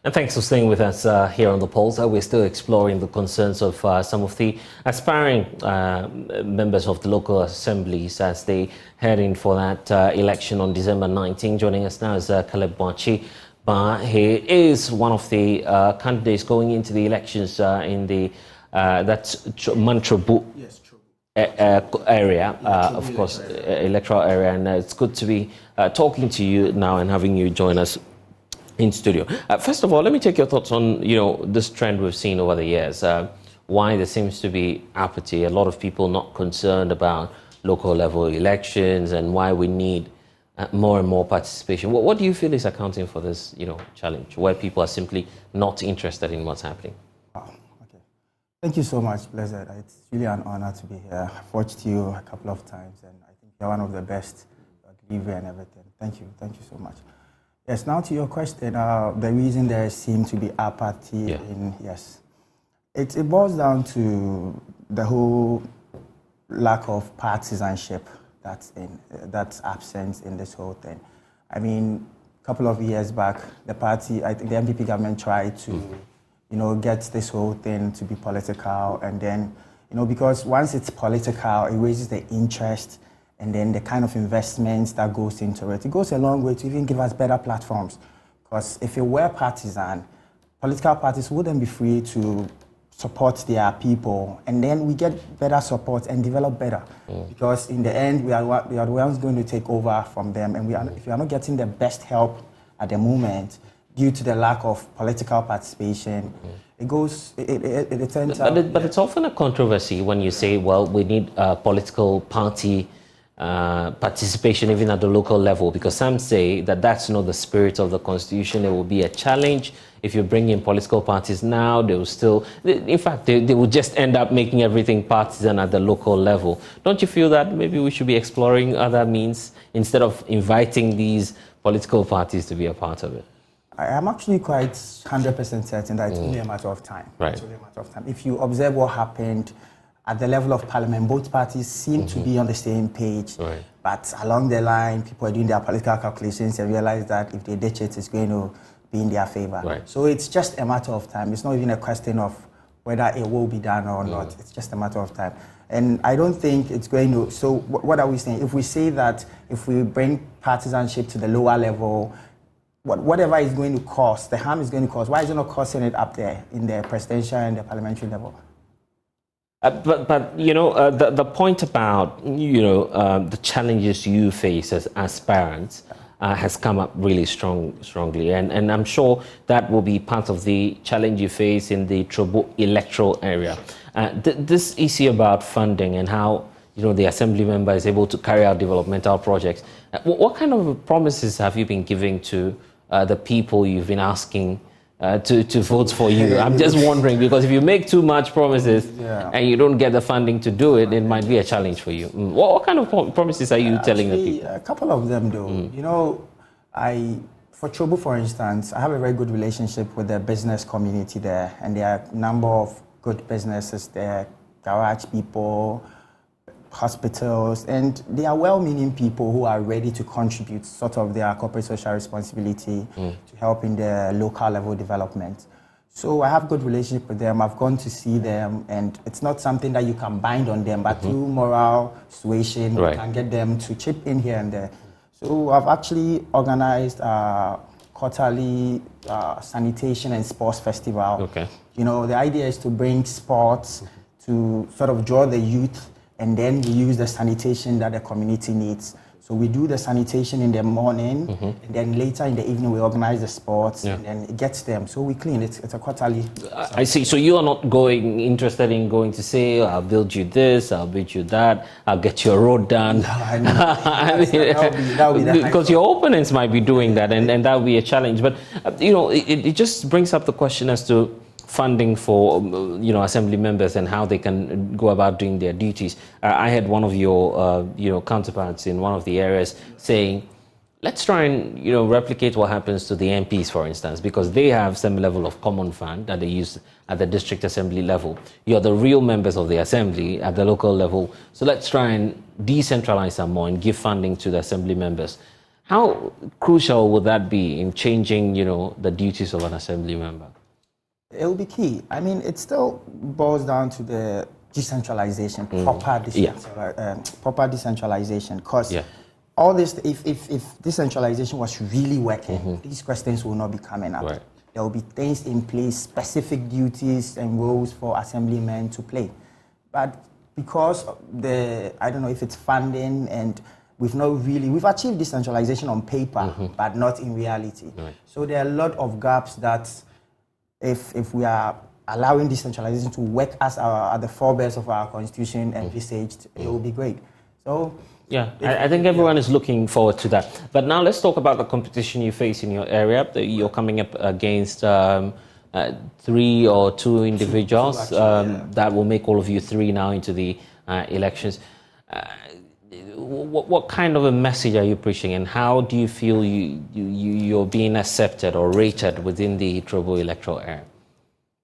And thanks for staying with us here on The Pulse. We're still exploring the concerns of some of the aspiring members of the local assemblies as they head in for that election on December 19. Joining us now is Caleb Boakye. He is one of the candidates going into the elections in the Mantrobu area, of course, electoral area. And it's good to be talking to you now and having you join us in studio. First of all, let me take your thoughts on, this trend we've seen over the years. Why there seems to be apathy, a lot of people not concerned about local level elections, and why we need more and more participation. What do you feel is accounting for this, challenge, where people are simply not interested in what's happening? Okay. Thank you so much, Blessed. It's really an honor to be here. I've watched you a couple of times, and I think you're one of the best delivery and everything. Thank you so much. Yes, now to your question, the reason there seems to be apathy it boils down to the whole lack of partisanship that's absent in this whole thing. I mean, a couple of years back, the party, I think the NPP government tried to, get this whole thing to be political, and then, because once it's political, it raises the interest, and then the kind of investments that goes into it. It goes a long way to even give us better platforms. Because if it were partisan, political parties wouldn't be free to support their people, and then we get better support and develop better. Because in the end, we are the ones going to take over from them, and if we are not getting the best help at the moment due to the lack of political participation, it turns out. But it's often a controversy when you say, well, we need political party participation even at the local level, because some say that that's not the spirit of the constitution. It will be a challenge if you bring in political parties now. They will still, in fact, they will just end up making everything partisan at the local level. Don't you feel that maybe we should be exploring other means instead of inviting these political parties to be a part of it? I am actually quite 100% certain that it's only a matter of time. Right. It's only a matter of time. If you observe what happened at the level of parliament, both parties seem to be on the same page. Right. But along the line, people are doing their political calculations and realize that if they ditch it, it's going to be in their favor. Right. So it's just a matter of time. It's not even a question of whether it will be done or not. It's just a matter of time. And I don't think it's going to. So what are we saying? If we say that if we bring partisanship to the lower level, whatever is going to cost, the harm is going to cost, why is it not costing it up there in the presidential and the parliamentary level? But the point about the challenges you face as aspirants has come up really strongly, and I'm sure that will be part of the challenge you face in the Trobu electoral area. This issue about funding and how the assembly member is able to carry out developmental projects. What kind of promises have you been giving to the people you've been asking to vote for you? I'm just wondering, because if you make too much promises and you don't get the funding to do it, it might be a challenge for you. What kind of promises are you telling the people? A couple of them, though. For Trobu, for instance, I have a very good relationship with the business community there, and there are a number of good businesses there, garage people, hospitals, and they are well-meaning people who are ready to contribute sort of their corporate social responsibility to help in the local level development. So I have good relationship with them. I've gone to see them, and it's not something that you can bind on them, but through moral suasion, you can get them to chip in here and there. So I've actually organized a quarterly sanitation and sports festival. Okay. The idea is to bring sports to sort of draw the youth, and then we use the sanitation that the community needs. So we do the sanitation in the morning, and then later in the evening we organize the sports, and then it gets them. So we clean. It's a quarterly. I see. So you are not interested in going to say, I'll build you this, I'll build you that, I'll get your road done. No, that would be because your opponents might be doing that, and that would be a challenge. But it just brings up the question as to funding for assembly members and how they can go about doing their duties. I had one of your counterparts in one of the areas saying, let's try and replicate what happens to the MPs, for instance, because they have some level of common fund that they use at the district assembly level. You're the real members of the assembly at the local level, so let's try and decentralize some more and give funding to the assembly members. How crucial would that be in changing, the duties of an assembly member? It will be key. I mean, it still boils down to the decentralization, proper decentralization. Because all this, if decentralization was really working, these questions will not be coming up. Right. There will be things in place, specific duties and roles for assemblymen to play. But because I don't know if it's funding and we've achieved decentralization on paper, but not in reality. Right. So there are a lot of gaps that if we are allowing decentralization to work as the forebears of our constitution envisaged, it will be great. So yeah, I think everyone is looking forward to that. But now let's talk about the competition you face in your area. You're coming up against 3 or 2 individuals that will make all of you 3 now into the elections. What kind of a message are you preaching, and how do you feel you're being accepted or rated within the Trobo electoral area?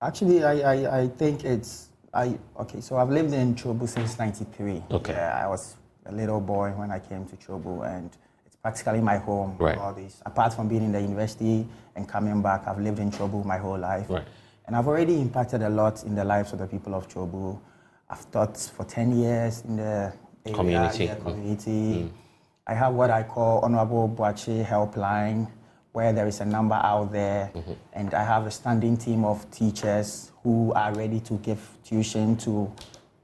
Actually, I think so I've lived in Trobo since '93. Okay. I was a little boy when I came to Trobo, and it's practically my home. Right. All this, apart from being in the university and coming back, I've lived in Trobo my whole life. Right. And I've already impacted a lot in the lives of the people of Trobo. I've taught for 10 years in the community. I have what I call Honorable Boache Helpline, where there is a number out there, and I have a standing team of teachers who are ready to give tuition to,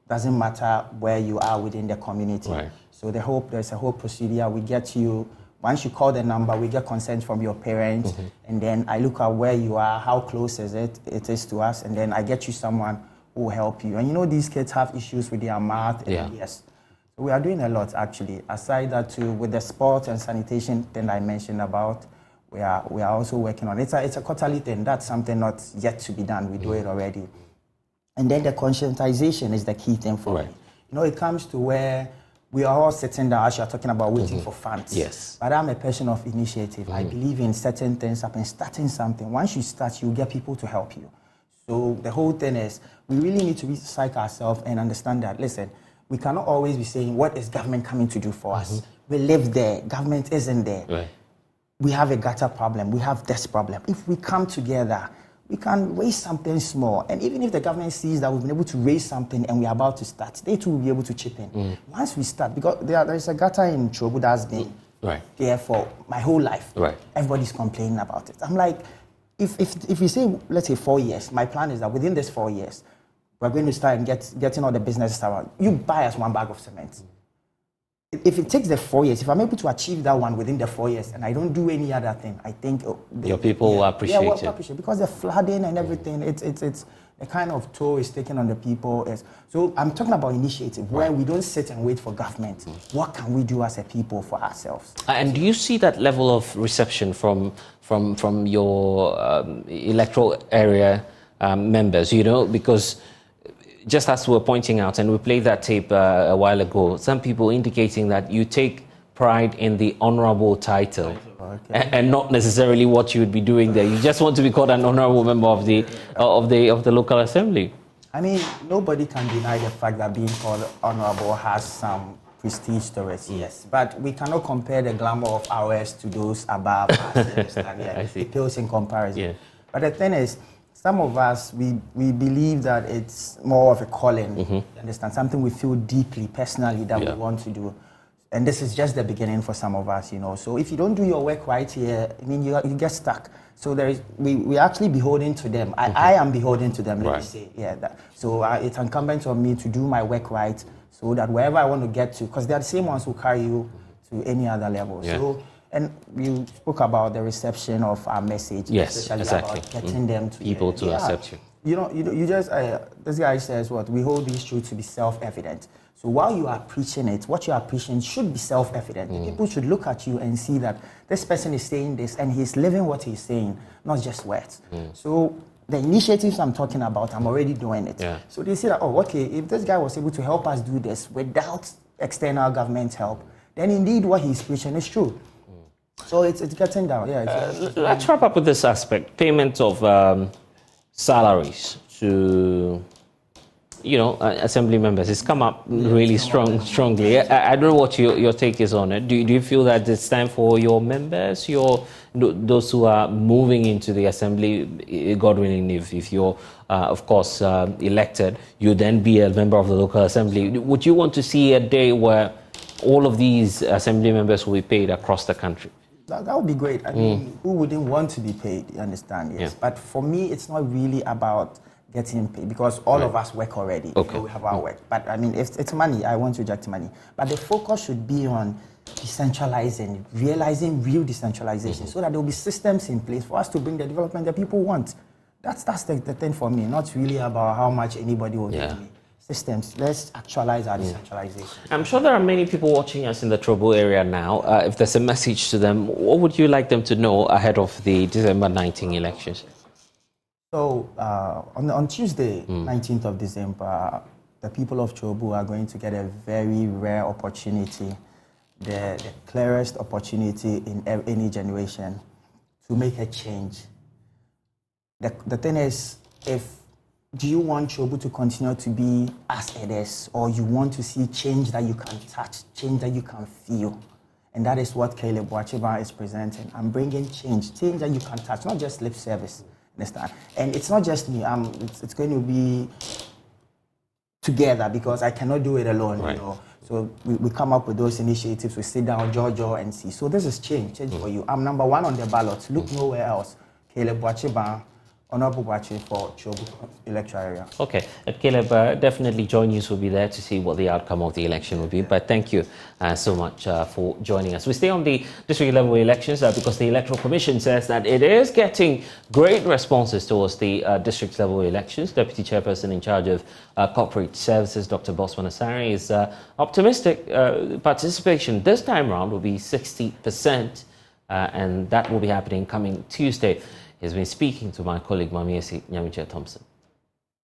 doesn't matter where you are within the community. Right. So there's a whole procedure. We get you, once you call the number, we get consent from your parents, and then I look at where you are, how close it is to us, and then I get you someone who will help you. And these kids have issues with their math and yes. So we are doing a lot actually. Aside that too, with the sport and sanitation thing I mentioned about, we are also working on it. It's a quarterly thing. That's something not yet to be done. We do it already. And then the conscientization is the key thing for me. It comes to where we are all sitting down, as you're talking about, waiting for funds. Yes. But I'm a person of initiative. I believe in certain things up and starting something. Once you start, you get people to help you. So the whole thing is, we really need to psych ourselves and understand that, listen, we cannot always be saying, what is government coming to do for us? We live there, government isn't there. Right. We have a gutter problem, we have this problem. If we come together, we can raise something small. And even if the government sees that we've been able to raise something and we're about to start, they too will be able to chip in. Once we start, because there is a gutter in Trobo that's been there for my whole life. Right. Everybody's complaining about it. I'm like, if you say, let's say 4 years, my plan is that within this 4 years, we're going to start and getting all the businesses around. You buy us 1 bag of cement. If it takes the 4 years, if I'm able to achieve that one within the 4 years and I don't do any other thing, I think your people will appreciate it. Will appreciate, because the flooding and everything, it's the kind of toll is taken on the people. So I'm talking about initiative where we don't sit and wait for government. What can we do as a people for ourselves? And do you see that level of reception from your electoral area members? Because just as we were pointing out, and we played that tape a while ago, some people indicating that you take pride in the honorable title and not necessarily what you would be doing there. You just want to be called an honorable member of the local assembly. I mean, nobody can deny the fact that being called honorable has some prestige to it, yes. But we cannot compare the glamour of ours to those above us. It pales in comparison. Yeah. But the thing is, some of us, we believe that it's more of a calling, you understand, something we feel deeply, personally that we want to do. And this is just the beginning for some of us, So if you don't do your work right here, I mean, you get stuck. So we're actually beholden to them. I am beholden to them, let me say. So it's incumbent on me to do my work right so that wherever I want to get to, because they're the same ones who carry you to any other level. Yeah. So, and you spoke about the reception of our message. Yes, exactly. About getting them to people to accept you. You just, this guy says what? We hold these truths to be self-evident. So while you are preaching it, what you are preaching should be self-evident. People should look at you and see that this person is saying this and he's living what he's saying, not just words. So the initiatives I'm talking about, I'm already doing it. Yeah. So they see that, if this guy was able to help us do this without external government help, then indeed what he's preaching is true. So it's getting down. Let's wrap up with this aspect: payment of salaries to assembly members. It's come up really strongly. I don't know what your take is on it. Do you feel that it's time for your members, those who are moving into the assembly, God willing, if you're, of course, elected, you then be a member of the local assembly. Would you want to see a day where all of these assembly members will be paid across the country? That would be great. I mean, who wouldn't want to be paid? You understand? Yes. Yeah. But for me, it's not really about getting paid because all of us work already. Okay. We have our work. But I mean, if it's money, I want to reject money. But the focus should be on decentralizing, realizing real decentralization, so that there will be systems in place for us to bring the development that people want. That's the thing for me. Not really about how much anybody will give me. Systems. Let's actualize our decentralization. I'm sure there are many people watching us in the Trobo area now. If there's a message to them, what would you like them to know ahead of the December 19 elections? So on Tuesday, 19th of December, the people of Chobu are going to get a very rare opportunity, the clearest opportunity in any generation to make a change. The thing is, do you want Chobu to continue to be as it is, or you want to see change that you can touch, change that you can feel? And that is what Caleb Boachiba is presenting. I'm bringing change that you can touch, not just lip service. Understand? And it's not just me. It's going to be together because I cannot do it alone. Right. So we come up with those initiatives. We sit down, jaw, and see. So this is change for you. I'm number one on the ballot. Look nowhere else. Caleb Boachiba, Honorable Boachi for Chobu electoral area. Okay, Caleb, definitely Joy News will be there to see what the outcome of the election will be. But thank you so much for joining us. We stay on the district level elections because the Electoral Commission says that it is getting great responses towards the district level elections. Deputy Chairperson in charge of Corporate Services, Dr. Bosman Asare, is optimistic participation this time round will be 60%, and that will be happening coming Tuesday. He's been speaking to my colleague Mamiesi Nyamiche Thompson.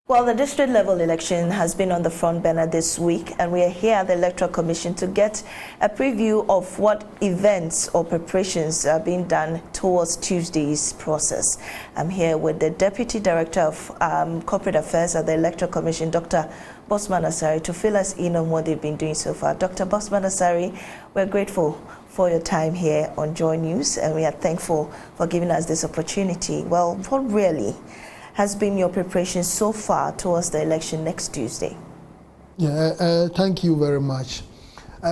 Well, the district level election has been on the front burner this week, and we are here at the Electoral Commission to get a preview of what events or preparations are being done towards Tuesday's process. I'm here with the Deputy Director of Corporate Affairs at the Electoral Commission, Dr. Bosman Asare, to fill us in on what they've been doing so far. Dr. Bosman Asare, we're grateful for your time here on Joy News, and we are thankful for giving us this opportunity. Well, what really has been your preparation so far towards the election next Tuesday? Yeah, thank you very much.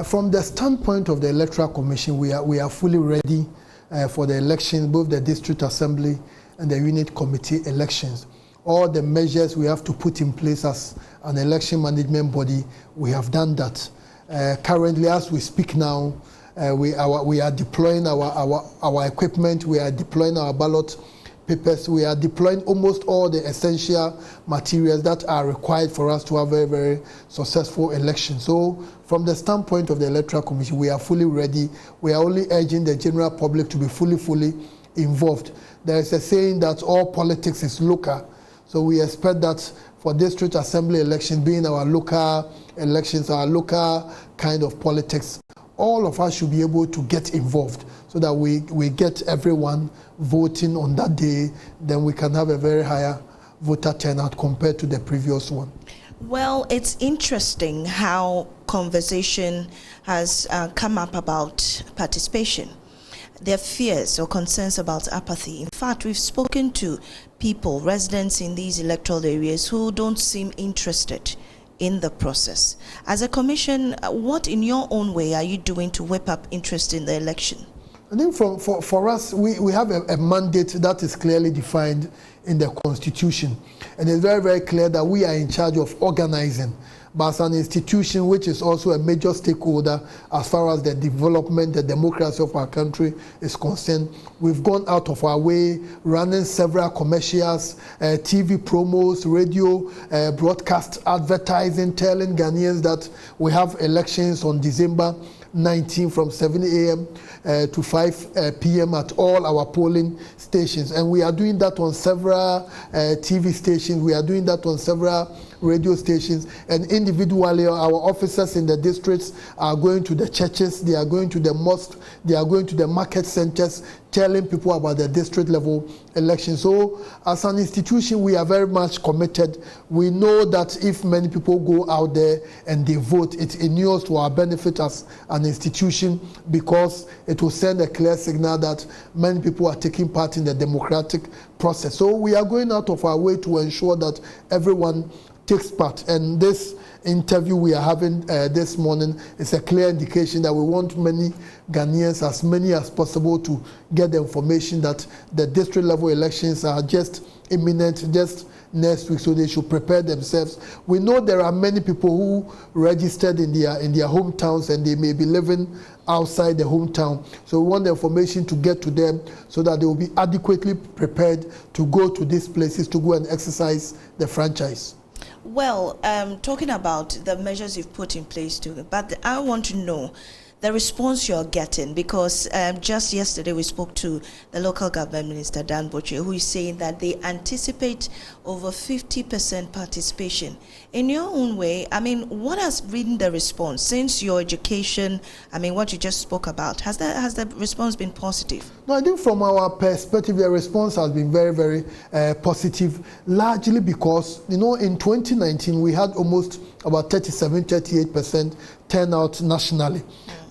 From the standpoint of the Electoral Commission, we are fully ready for the elections, both the District Assembly and the Unit Committee elections. All the measures we have to put in place as an election management body, we have done that. Currently, as we speak now, we are deploying our equipment, we are deploying our ballot papers, we are deploying almost all the essential materials that are required for us to have a very, very successful election. So from the standpoint of the Electoral Commission, we are fully ready. We are only urging the general public to be fully involved. There is a saying that all politics is local. So we expect that for district assembly elections, being our local elections, our local kind of politics, all of us should be able to get involved so that we get everyone voting on that day, then we can have a very higher voter turnout compared to the previous one. Well, it's interesting how conversation has come up about participation. There are fears or concerns about apathy. In fact, we've spoken to people, residents in these electoral areas who don't seem interested in the process. As a commission, what in your own way are you doing to whip up interest in the election? I think for us, we have a mandate that is clearly defined in the Constitution. And it's very, very clear that we are in charge of organizing. But as an institution, which is also a major stakeholder as far as the development, the democracy of our country is concerned, we've gone out of our way, running several commercials, TV promos, radio broadcast advertising, telling Ghanaians that we have elections on December 19 from 7 a.m. To 5 p.m. at all our polling stations. And we are doing that on several TV stations. We are doing that on several radio stations, and individually our officers in the districts are going to the churches, they are going to the mosques, they are going to the market centers, telling people about the district level election. So as an institution, we are very much committed. We know that if many people go out there and they vote, it inures to our benefit as an institution, because it will send a clear signal that many people are taking part in the democratic process. So we are going out of our way to ensure that everyone takes part. And this interview we are having this morning is a clear indication that we want many Ghanaians, as many as possible, to get the information that the district level elections are just imminent, just next week, so they should prepare themselves. We know there are many people who registered in their hometowns, and they may be living outside the hometown. So we want the information to get to them so that they will be adequately prepared to go to these places to go and exercise the franchise. Well, talking about the measures you've put in place too, but I want to know the response you're getting, because just yesterday we spoke to the local government minister, Dan Botwe, who is saying that they anticipate over 50% participation. In your own way, I mean, what has been the response since your education? I mean, what you just spoke about, has the response been positive? No, I think from our perspective, the response has been very, very positive, largely because, you know, in 2019, we had almost about 38% turnout nationally.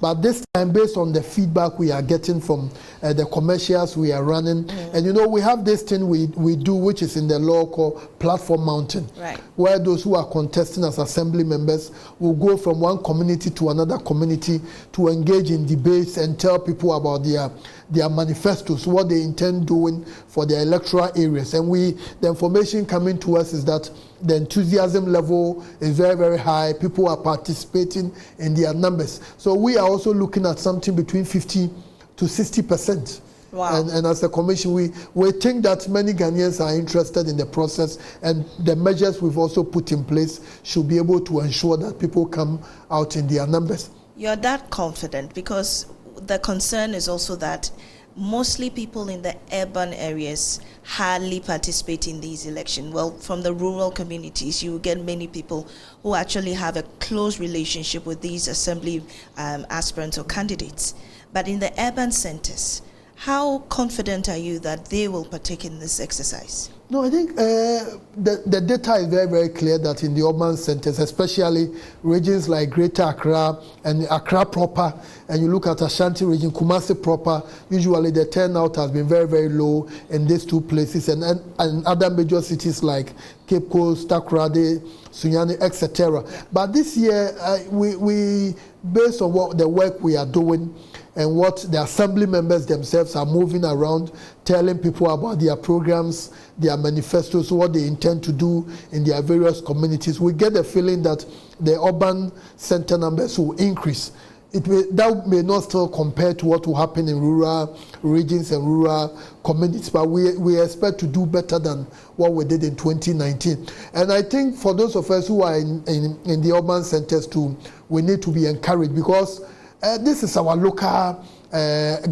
But this time, based on the feedback we are getting from the commercials we are running, and you know, we have this thing we do, which is in the law called Platform Mountain, right, where those who are contesting as assembly members will go from one community to another community to engage in debates and tell people about their manifestos, what they intend doing for their electoral areas. And the information coming to us is that the enthusiasm level is very, very high. People are participating in their numbers. So we are also looking at something between 50 to 60%. Wow. And as a commission, we think that many Ghanaians are interested in the process, and the measures we've also put in place should be able to ensure that people come out in their numbers. You're that confident, because the concern is also that mostly people in the urban areas hardly participate in these elections. Well, from the rural communities, you get many people who actually have a close relationship with these assembly aspirants or candidates. But in the urban centers, how confident are you that they will partake in this exercise? No, I think the data is very, very clear that in the urban centers, especially regions like Greater Accra and Accra proper, and you look at Ashanti region, Kumasi proper, usually the turnout has been very, very low in these two places, and other major cities like Cape Coast, Takoradi, Sunyani, etc. But this year, we based on what the work we are doing and what the assembly members themselves are moving around, telling people about their programs, their manifestos, what they intend to do in their various communities, we get the feeling that the urban center numbers will increase. That may not still compare to what will happen in rural regions and rural communities, but we expect to do better than what we did in 2019. And I think for those of us who are in the urban centers too, we need to be encouraged, because this is our local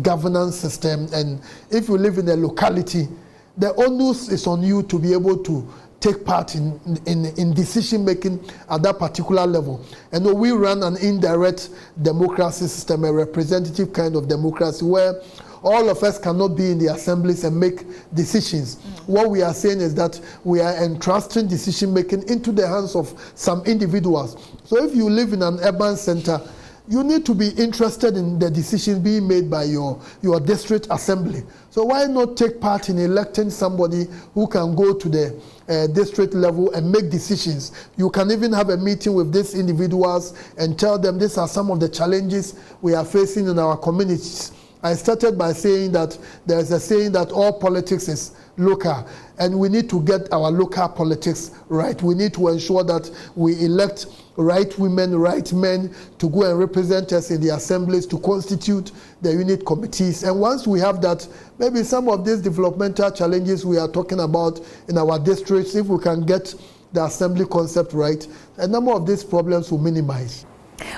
governance system, and if you live in a locality, the onus is on you to be able to take part in decision making at that particular level. And we run an indirect democracy system, a representative kind of democracy, where all of us cannot be in the assemblies and make decisions. What we are saying is that we are entrusting decision making into the hands of some individuals. So if you live in an urban center, you need to be interested in the decisions being made by your district assembly. So why not take part in electing somebody who can go to the district level and make decisions? You can even have a meeting with these individuals and tell them these are some of the challenges we are facing in our communities. I started by saying that there is a saying that all politics is local, and we need to get our local politics right. We need to ensure that we elect right women, right men to go and represent us in the assemblies, to constitute the unit committees. And once we have that, maybe some of these developmental challenges we are talking about in our districts, if we can get the assembly concept right, a number of these problems will minimize.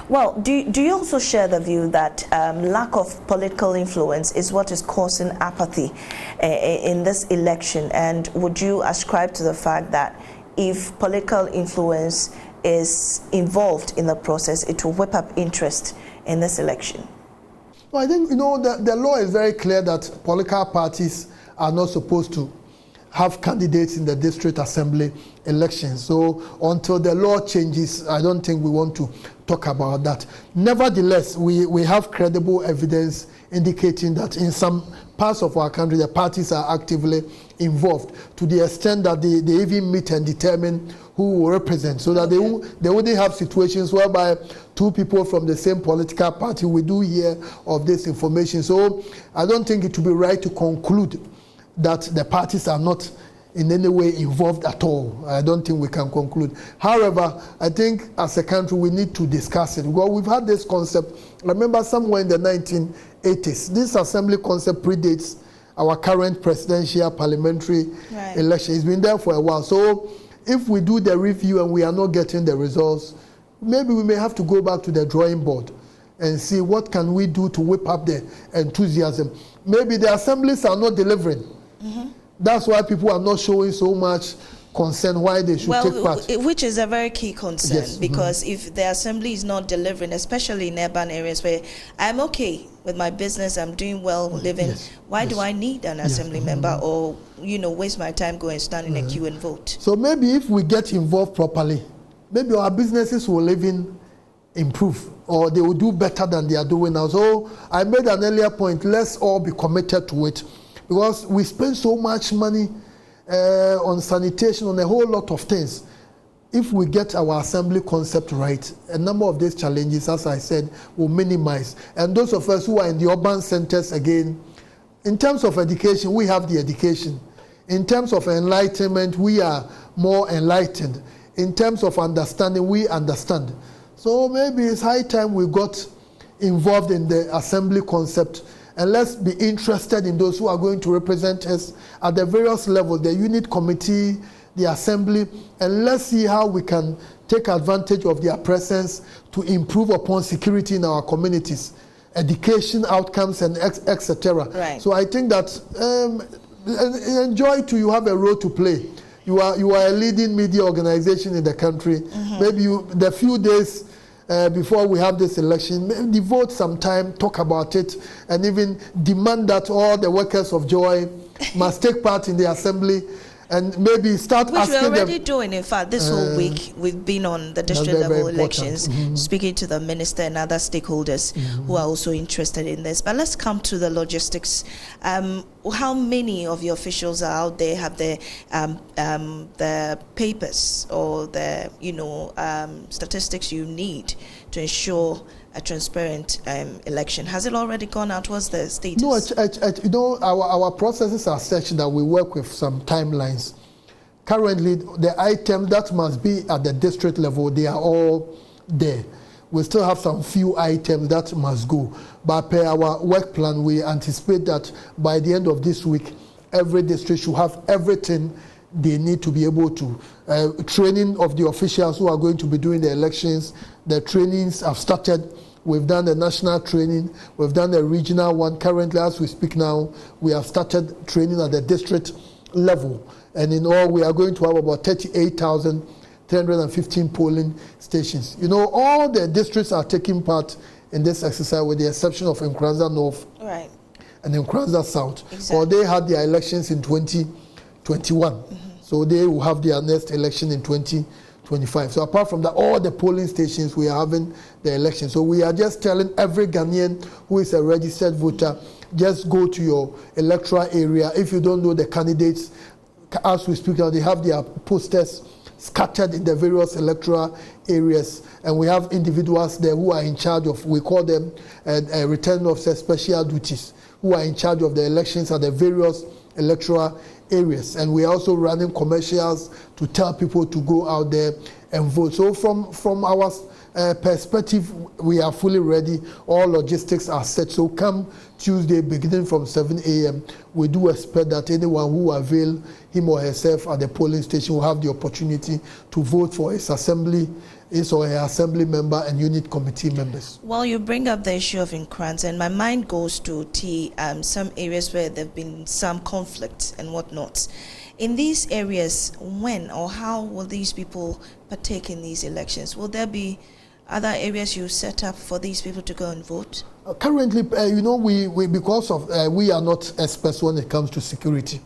Well, do you also share the view that lack of political influence is what is causing apathy in this election? And would you ascribe to the fact that if political influence is involved in the process, it will whip up interest in this election? Well, I think, the law is very clear that political parties are not supposed to have candidates in the district assembly elections. So until the law changes, I don't think we want to talk about that. Nevertheless, we have credible evidence indicating that in some parts of our country, the parties are actively involved to the extent that they even meet and determine who will represent, so that they wouldn't have situations whereby two people from the same political party, we do hear of this information. So I don't think it would be right to conclude that the parties are not in any way involved at all. I don't think we can conclude. However, I think as a country we need to discuss it. Well, we've had this concept, remember somewhere in the 1980s. This assembly concept predates our current presidential parliamentary election. It's been there for a while. So if we do the review and we are not getting the results, maybe we may have to go back to the drawing board and see what can we do to whip up the enthusiasm. Maybe the assemblies are not delivering. That's why people are not showing so much concern why they should take part. Which is a very key concern, yes. Because if the assembly is not delivering, especially in urban areas where I'm okay with my business, I'm doing well, living, why do I need an assembly member or, waste my time going stand in a queue and vote? So maybe if we get involved properly, maybe our businesses will even improve, or they will do better than they are doing now. So I made an earlier point, let's all be committed to it, because we spend so much money on sanitation, on a whole lot of things. If we get our assembly concept right, a number of these challenges, as I said, will minimize. And those of us who are in the urban centers, again, in terms of education, we have the education. In terms of enlightenment, we are more enlightened. In terms of understanding, we understand. So maybe it's high time we got involved in the assembly concept, and let's be interested in those who are going to represent us at the various levels, the unit committee, the assembly, and let's see how we can take advantage of their presence to improve upon security in our communities, education outcomes, and etc. Right. So I think that enjoy you have a role to play. You are a leading media organization in the country. Maybe the few days before we have this election, devote some time, talk about it, and even demand that all the workers of Joy must take part in the assembly, and maybe start asking them. Which we're already doing. In fact, this whole week we've been on the district level elections, speaking to the minister and other stakeholders who are also interested in this. But let's come to the logistics. How many of your officials are out there, have the papers or the statistics you need to ensure a transparent election? Has it already gone out? What's the status? No, our processes are such that we work with some timelines. Currently, the items that must be at the district level, they are all there. We still have some few items that must go. But per our work plan, we anticipate that by the end of this week, every district should have everything they need to be able to. Training of the officials who are going to be doing the elections, the trainings have started. We've done the national training, we've done the regional one. Currently, as we speak now, we have started training at the district level. And in all, we are going to have about 38,315 polling stations. All the districts are taking part in this exercise with the exception of Nkoranza North and Nkoranza South. Exactly. Or they had their elections in 2021. So they will have their next election in 2025. So apart from that, all the polling stations, we are having the election. So we are just telling every Ghanaian who is a registered voter, just go to your electoral area. If you don't know the candidates, as we speak now, they have their posters scattered in the various electoral areas, and we have individuals there who are in charge of, we call them returning officers, special duties, who are in charge of the elections at the various electoral areas. And we are also running commercials to tell people to go out there and vote. So from our perspective, we are fully ready. All logistics are set. So come Tuesday, beginning from 7 a.m., we do expect that anyone who avail him or herself at the polling station will have the opportunity to vote for his or her assembly member and unit committee members. Well, you bring up the issue of Nkoranza, and my mind goes to some areas where there have been some conflict and whatnot. In these areas, when or how will these people partake in these elections? Will there be other areas you set up for these people to go and vote? Currently, we because of we are not experts when it comes to security.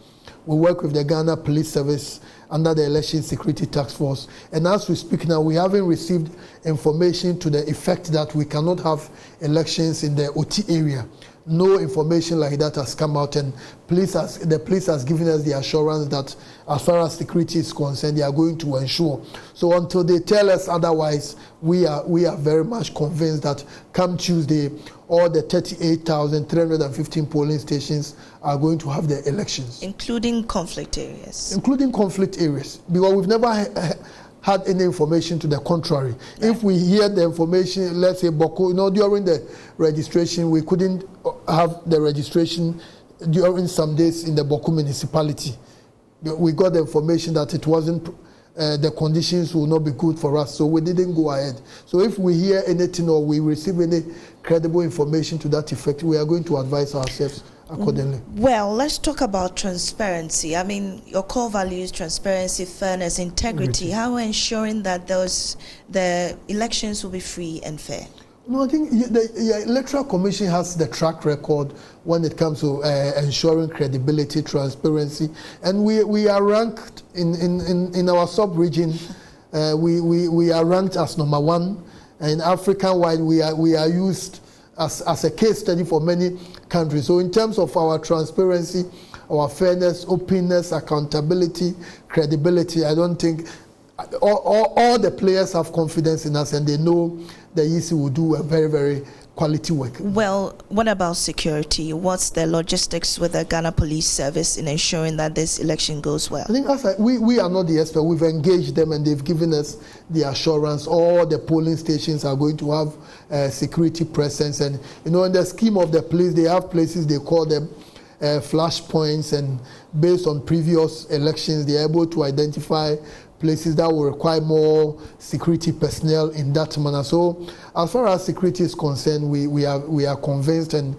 We work with the Ghana Police Service under the Election Security Task Force. And as we speak now, we haven't received information to the effect that we cannot have elections in the OT area. No information like that has come out, and the police has given us the assurance that as far as security is concerned, they are going to ensure. So until they tell us otherwise, we are very much convinced that come Tuesday, all the 38,315 polling stations are going to have their elections. Including conflict areas? Including conflict areas, because we've never had any information to the contrary. Right. If we hear the information, let's say Boko, during the registration, we couldn't have the registration during some days in the Boko municipality. We got the information that it wasn't, the conditions will not be good for us, so we didn't go ahead. So if we hear anything or we receive any credible information to that effect, we are going to advise ourselves accordingly. Well, let's talk about transparency. I mean, your core values: transparency, fairness, integrity. How are ensuring that the elections will be free and fair? No, I think the Electoral Commission has the track record when it comes to ensuring credibility, transparency, and we are ranked in our sub-region. We are ranked as number one, and African-wide we are used as a case study for many countries. So in terms of our transparency, our fairness, openness, accountability, credibility, I don't think all the players have confidence in us, and they know the EC will do a very, very quality work. Well, what about security? What's the logistics with the Ghana Police Service in ensuring that this election goes well? I think we are not the expert. We've engaged them, and they've given us the assurance all the polling stations are going to have security presence. And in the scheme of the police, they have places they call them flash points, and based on previous elections, they are able to identify places that will require more security personnel in that manner. So as far as security is concerned, we are convinced, and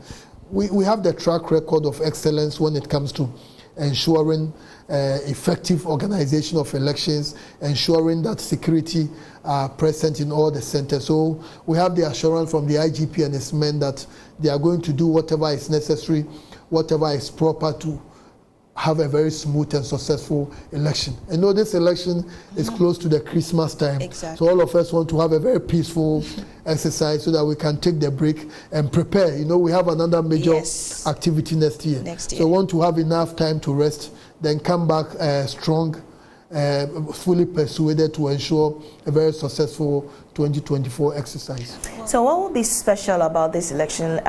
we have the track record of excellence when it comes to ensuring effective organization of elections, ensuring that security are present in all the centers. So we have the assurance from the IGP and his men that they are going to do whatever is necessary, whatever is proper to have a very smooth and successful election. I know this election is close to the Christmas time. Exactly. So all of us want to have a very peaceful exercise so that we can take the break and prepare. We have another major activity next year. So we want to have enough time to rest, then come back strong, fully persuaded to ensure a very successful 2024 exercise. So what will be special about this election?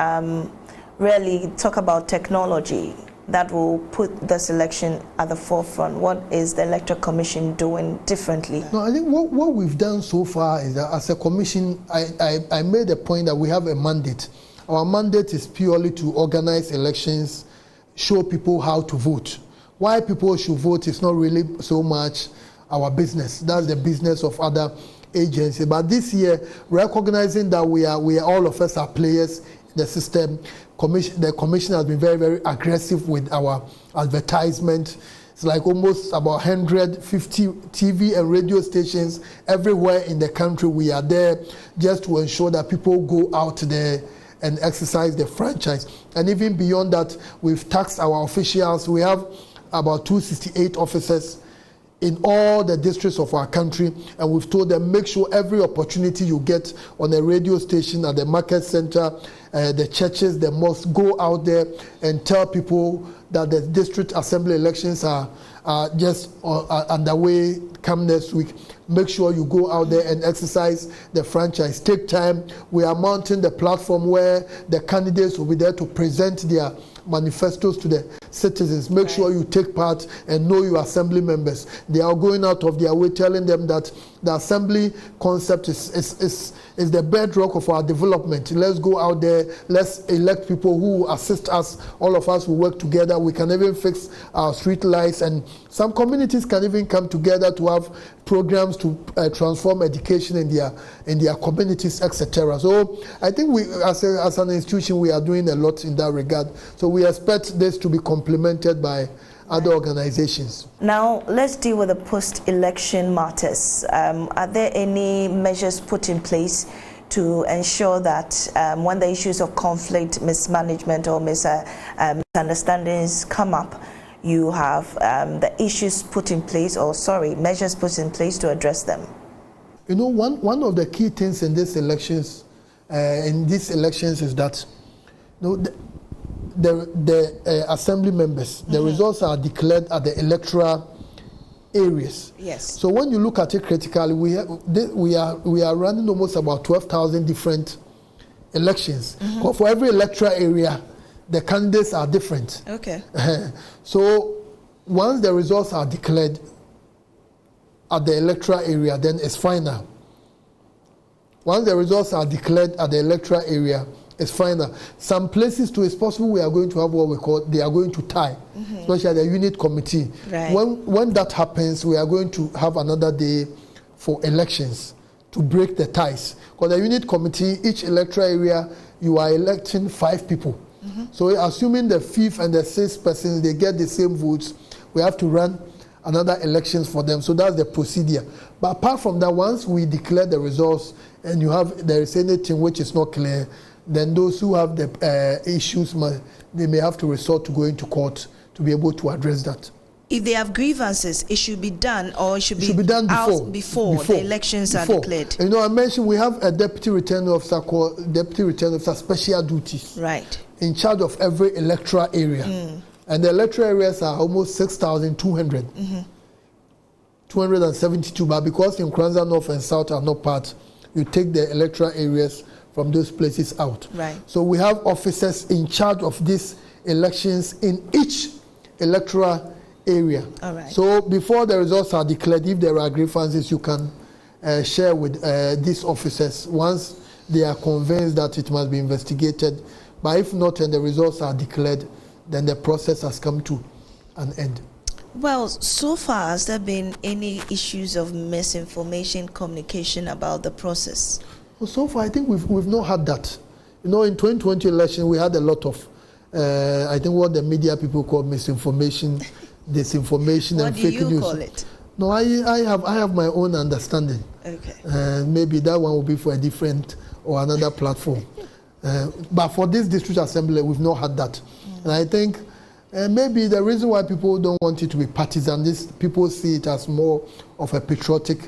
Really talk about technology that will put this election at the forefront. What is the Electoral Commission doing differently? No, I think what we've done so far is that as a commission, I made a point that we have a mandate. Our mandate is purely to organize elections, show people how to vote. Why people should vote is not really so much our business. That's the business of other agencies. But this year, recognizing that we are all of us are players in the system, the commission has been very, very aggressive with our advertisement. It's like almost about 150 TV and radio stations everywhere in the country. We are there just to ensure that people go out there and exercise the franchise. And even beyond that, we've taxed our officials. We have about 268 officers in all the districts of our country, and we've told them, make sure every opportunity you get on a radio station, at the market center, the churches, the mosques, go out there and tell people that the district assembly elections are just underway come next week. Make sure you go out there and exercise the franchise. Take time. We are mounting the platform where the candidates will be there to present their manifestos to the citizens. Make sure you take part and know your assembly members. They are going out of their way telling them that the assembly concept is the bedrock of our development. Let's go out there. Let's elect people who assist us. All of us will work together. We can even fix our street lights, and some communities can even come together to have programs to transform education in their communities, etc. So I think we, as an institution, we are doing a lot in that regard. So we expect this to be complemented by other organizations. Now, let's deal with the post-election matters. Are there any measures put in place to ensure that when the issues of conflict, mismanagement, or misunderstandings come up, you have the issues put in place, measures put in place to address them? You know, one of the key things in these elections, is that, you know, the assembly members, the results are declared at the electoral areas. Yes. So when you look at it critically, we are running almost about 12,000 different elections. For every electoral area, the candidates are different. Okay. So once the results are declared at the electoral area, then it's final. Once the results are declared at the electoral area, it's final. Some places too, it's possible we are going to have what we call, they are going to tie, especially the unit committee. Right. When that happens, we are going to have another day for elections to break the ties. Because the unit committee, each electoral area, you are electing 5 people. So assuming the 5th and the 6th persons, they get the same votes, we have to run another elections for them. So that's the procedure. But apart from that, once we declare the results and there is anything which is not clear, then those who have the issues, they may have to resort to going to court to be able to address that. If they have grievances, it should be done, or it should be done before the elections are declared. You know, I mentioned we have a deputy returning officer called Deputy Returning Officer Special Duties. Right. In charge of every electoral area. And the electoral areas are almost 6,200. 272, but because in Kranza North and South are not part, you take the electoral areas from those places out. Right. So we have officers in charge of these elections in each electoral area. All right. So before the results are declared, if there are grievances, you can share with these officers once they are convinced that it must be investigated. But if not and the results are declared, then the process has come to an end. Well, so far, has there been any issues of misinformation, communication about the process? Well, so far, I think we've not had that. You know, in 2020 election, we had a lot of, I think what the media people call misinformation, disinformation, and fake news. What do you call it? No, I have my own understanding. Okay. Maybe that one will be for a different or another platform. But for this district assembly, we've not had that. And I think maybe the reason why people don't want it to be partisan, people see it as more of a patriotic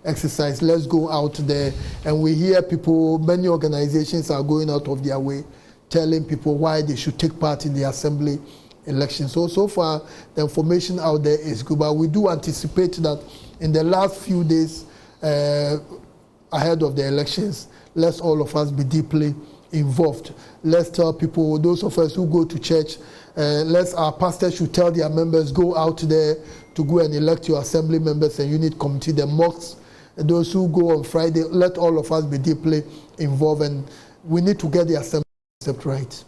exercise. Let's go out there. And we hear people, many organizations are going out of their way, telling people why they should take part in the assembly election. So far, the information out there is good. But we do anticipate that in the last few days ahead of the elections, let's all of us be deeply involved. Let's tell people, those of us who go to church, our pastors should tell their members, go out there to go and elect your assembly members and unit committee, the mosques, those who go on Friday, let all of us be deeply involved, and we need to get the assembly concept right.